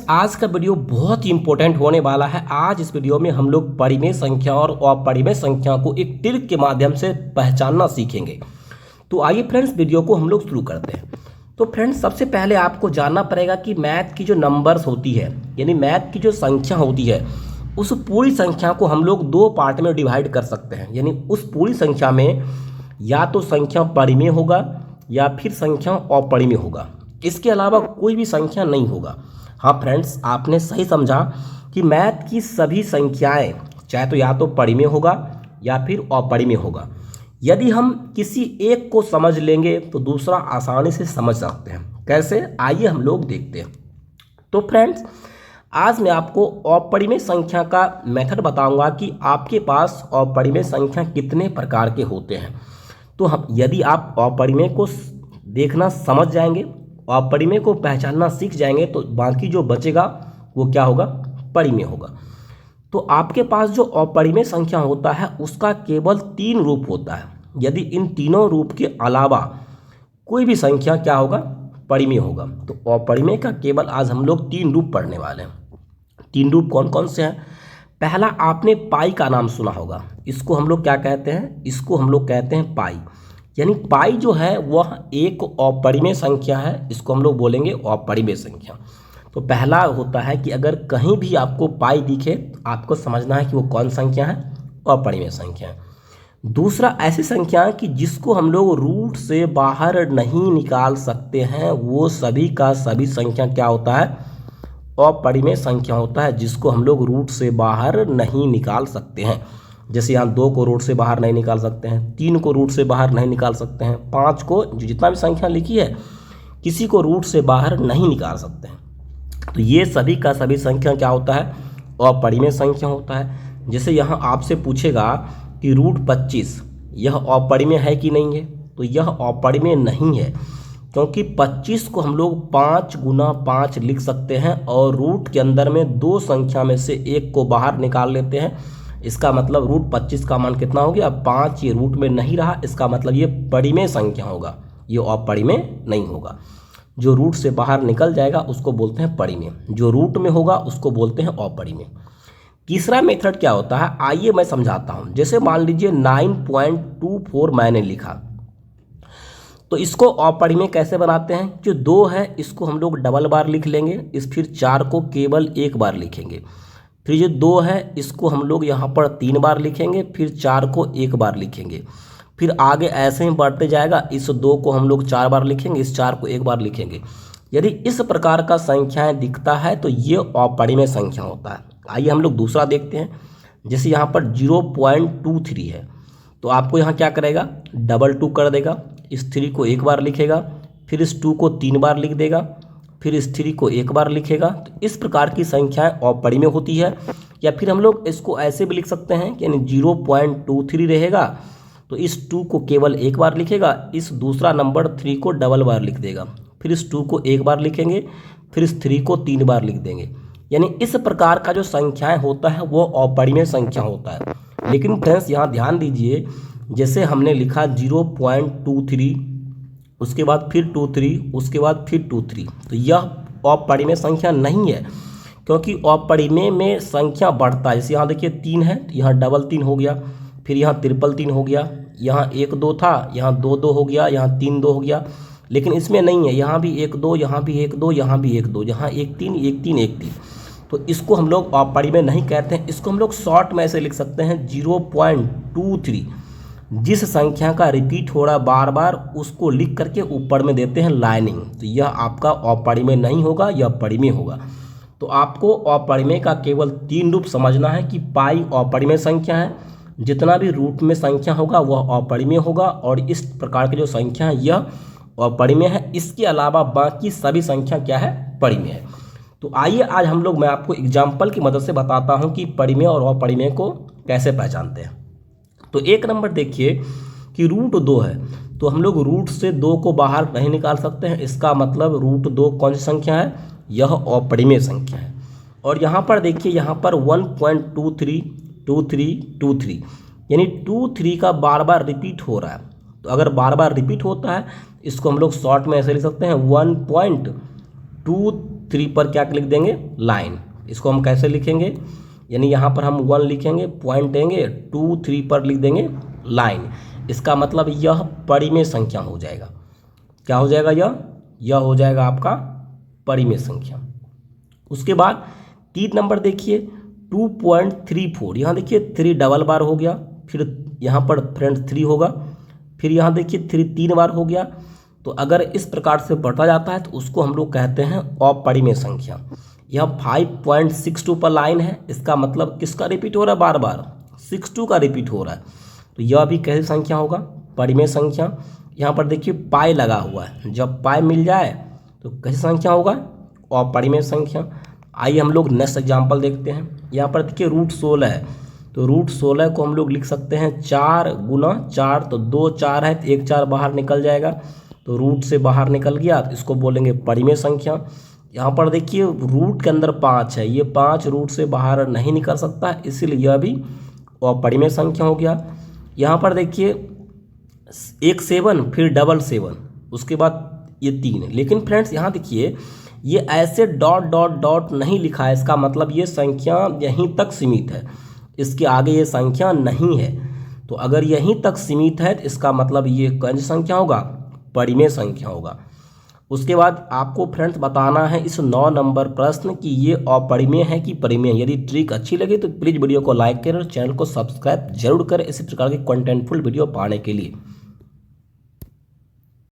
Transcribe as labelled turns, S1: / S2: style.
S1: आज का वीडियो बहुत ही इंपॉर्टेंट होने वाला है। आज इस वीडियो में हम लोग परिमेय संख्या और अपरिमेय संख्या को एक ट्रिक के माध्यम से पहचानना सीखेंगे। तो आइए फ्रेंड्स वीडियो को हम लोग शुरू करते हैं। तो फ्रेंड्स सबसे पहले आपको जानना पड़ेगा कि मैथ की जो नंबर्स होती है यानी मैथ की जो संख्या होती है उस पूरी संख्या को हम लोग दो पार्ट में डिवाइड कर सकते हैं। यानी उस पूरी संख्या में या तो संख्या परिमेय होगा या फिर संख्या अपरिमेय होगा, इसके अलावा कोई भी संख्या नहीं होगा। हाँ फ्रेंड्स, आपने सही समझा कि मैथ की सभी संख्याएं चाहे तो या तो परिमेय होगा या फिर अपरिमेय होगा। यदि हम किसी एक को समझ लेंगे तो दूसरा आसानी से समझ सकते हैं। कैसे, आइए हम लोग देखते हैं। तो फ्रेंड्स आज मैं आपको अपरिमेय संख्या का मेथड बताऊंगा कि आपके पास अपरिमेय संख्या कितने प्रकार के होते हैं। तो हम यदि आप अपरिमेय को देखना समझ जाएंगे, अपरिमेय को पहचानना सीख जाएंगे तो बाकी जो बचेगा वो क्या होगा, परिमेय होगा। तो आपके पास जो अपरिमेय संख्या होता है उसका केवल 3 रूप होता है। यदि इन तीनों रूप के अलावा कोई भी संख्या क्या होगा, परिमेय होगा। तो अपरिमेय का केवल आज हम लोग 3 रूप पढ़ने वाले हैं। 3 रूप कौन कौन से हैं? पहला, आपने पाई का नाम सुना होगा। इसको हम लोग क्या कहते हैं, इसको हम लोग कहते हैं पाई। यानी पाई जो है वह एक अपरिमेय संख्या है, इसको हम लोग बोलेंगे अपरिमेय संख्या। तो पहला होता है कि अगर कहीं भी आपको पाई दिखे तो आपको समझना है कि वो कौन संख्या है, अपरिमेय संख्या है। दूसरा, ऐसी संख्या कि जिसको हम लोग रूट से बाहर नहीं निकाल सकते हैं, वो सभी का सभी संख्या क्या होता है, अपरिमेय संख्या होता है, जिसको हम लोग रूट से बाहर नहीं निकाल सकते हैं। जैसे यहाँ 2 को रूट से बाहर नहीं निकाल सकते हैं, 3 को रूट से बाहर नहीं निकाल सकते हैं, 5 को, जितना भी संख्या लिखी है किसी को रूट से बाहर नहीं निकाल सकते हैं। तो ये सभी का सभी संख्या क्या होता है, अपरिमेय संख्या होता है। जैसे यहाँ आपसे पूछेगा कि रूट 25 यह अपरिमेय है कि नहीं है, तो यह अपरिमेय नहीं है, क्योंकि 25 को हम लोग 5 गुना 5 लिख सकते हैं और रूट के अंदर में 2 संख्या में से एक को बाहर निकाल लेते हैं। इसका मतलब रूट 25 का मान कितना हो गया, 5। ये रूट में नहीं रहा, इसका मतलब ये परिमेय संख्या होगा, ये अपरिमेय नहीं होगा। जो रूट से बाहर निकल जाएगा उसको बोलते हैं परिमेय, जो रूट में होगा उसको बोलते हैं अपरिमेय। तीसरा मेथड क्या होता है, आइए मैं समझाता हूँ। जैसे मान लीजिए 9.24 मैंने लिखा, तो इसको अपरिमेय कैसे बनाते हैं। जो 2 है इसको हम लोग डबल बार लिख लेंगे, फिर 4 को केवल 1 बार लिखेंगे। फिर जो 2 है इसको हम लोग यहाँ पर 3 बार लिखेंगे, फिर 4 को 1 बार लिखेंगे। फिर आगे ऐसे ही बढ़ते जाएगा, इस 2 को हम लोग 4 बार लिखेंगे, इस 4 को 1 बार लिखेंगे। यदि इस प्रकार का संख्याएं दिखता है तो ये अपरिमेय संख्या होता है। आइए हम लोग दूसरा देखते हैं। जैसे यहाँ पर 0.23 है, तो आपको यहाँ क्या करेगा, डबल 2 कर देगा, इस 3 को 1 बार लिखेगा, फिर इस 2 को 3 बार लिख देगा, फिर इस 3 को 1 बार लिखेगा। तो इस प्रकार की संख्याएं अपरिमेय होती है। या फिर हम लोग इसको ऐसे भी लिख सकते हैं कि यानी 0.23 रहेगा तो इस 2 को केवल 1 बार लिखेगा, इस दूसरा नंबर 3 को डबल बार लिख देगा, फिर इस 2 को 1 बार लिखेंगे, फिर इस 3 को 3 बार लिख देंगे। यानी इस प्रकार का जो संख्याएं होता है वो अपरिमेय संख्या होता है। लेकिन फ्रेंड्स यहाँ ध्यान दीजिए, जैसे हमने लिखा 0.23, उसके बाद फिर 23, उसके बाद फिर 23, तो यह अपरिमेय संख्या नहीं है, क्योंकि अपरिमेय में संख्या बढ़ता है। जैसे यहाँ देखिए 3 है तो यहाँ डबल 3 हो गया, फिर यहाँ ट्रिपल 3 हो गया, यहाँ 1 2 था, यहाँ 2 2 हो गया, यहाँ 3 2 हो गया। लेकिन इसमें नहीं है, यहाँ भी 1 2, यहाँ भी 1 2, यहाँ भी 1 2, यहाँ 1 3 1 3 1 3। तो इसको हम लोग अपरिमेय नहीं कहते हैं। इसको हम लोग शॉर्ट में ऐसे लिख सकते हैं 0.23। जिस संख्या का रिपीट हो रहा है बार बार उसको लिख करके ऊपर में देते हैं लाइनिंग, तो यह आपका अपरिमेय नहीं होगा, यह परिमेय होगा। तो आपको अपरिमेय का केवल 3 रूप समझना है कि पाई अपरिमेय संख्या है, जितना भी रूट में संख्या होगा वह अपरिमेय होगा, और इस प्रकार की जो संख्या है यह अपरिमेय है। इसके अलावा बाकी सभी संख्या क्या है, परिमेय है। तो आइए आज हम लोग, मैं आपको एग्जाम्पल की मदद से बताता हूँ कि परिमेय और अपरिमेय को कैसे पहचानते हैं। तो एक नंबर देखिए कि रूट 2 है, तो हम लोग रूट से 2 को बाहर नहीं निकाल सकते हैं, इसका मतलब रूट 2 कौन सी संख्या है, यह अपरिमेय संख्या है। और यहाँ पर देखिए, यहाँ पर 1.23 यानी 23 का बार बार रिपीट हो रहा है। तो अगर बार बार रिपीट होता है इसको हम लोग शॉर्ट में ऐसे लिख सकते हैं 1.2 3 पर क्या लिख देंगे, लाइन। इसको हम कैसे लिखेंगे, यानी यहाँ पर हम 1 लिखेंगे, पॉइंट देंगे, 2 3 पर लिख देंगे लाइन। इसका मतलब यह परिमेय संख्या हो जाएगा। क्या हो जाएगा, यह हो जाएगा आपका परिमेय संख्या। उसके बाद 3 नंबर देखिए 2.34, यहाँ देखिए 3 डबल बार हो गया, फिर यहाँ पर फ्रेंड्स 3 होगा, फिर यहाँ देखिए 3 बार हो गया। तो अगर इस प्रकार से बढ़ता जाता है तो उसको हम लोग कहते हैं अपरिमेय संख्या। यह 5.62 पर लाइन है, इसका मतलब किसका रिपीट हो रहा है, बार बार 62 का रिपीट हो रहा है। तो यह भी कैसी संख्या होगा, परिमेय संख्या। यहाँ पर देखिए पाई लगा हुआ है, जब पाई मिल जाए तो कैसी संख्या होगा, अपरिमेय संख्या। आइए हम लोग नेक्स्ट एग्जाम्पल देखते हैं। यहाँ पर देखिए √16 है, तो √16 को हम लोग लिख सकते हैं 4 गुना 4, तो 2 4 है तो 1 4 बाहर निकल जाएगा, तो रूट से बाहर निकल गया तो इसको बोलेंगे परिमेय संख्या। यहाँ पर देखिए रूट के अंदर 5 है, ये 5 रूट से बाहर नहीं निकल सकता, इसीलिए यह भी अपरिमेय संख्या हो गया। यहाँ पर देखिए 1 7 फिर डबल 7, उसके बाद ये 3। लेकिन फ्रेंड्स यहाँ देखिए ये ऐसे डॉट डॉट डॉट नहीं लिखा है, इसका मतलब ये संख्या यहीं तक सीमित है, इसके आगे ये संख्या नहीं है। तो अगर यहीं तक सीमित है तो इसका मतलब ये कौन सी संख्या होगा, परिमेय संख्या होगा। उसके बाद आपको फ्रेंड्स बताना है इस 9 नंबर प्रश्न कि ये अपरिमेय है कि परिमेय। यदि ट्रिक अच्छी लगे तो प्लीज़ वीडियो को लाइक करें और चैनल को सब्सक्राइब जरूर करें इसी प्रकार के कंटेंटफुल वीडियो पाने के लिए।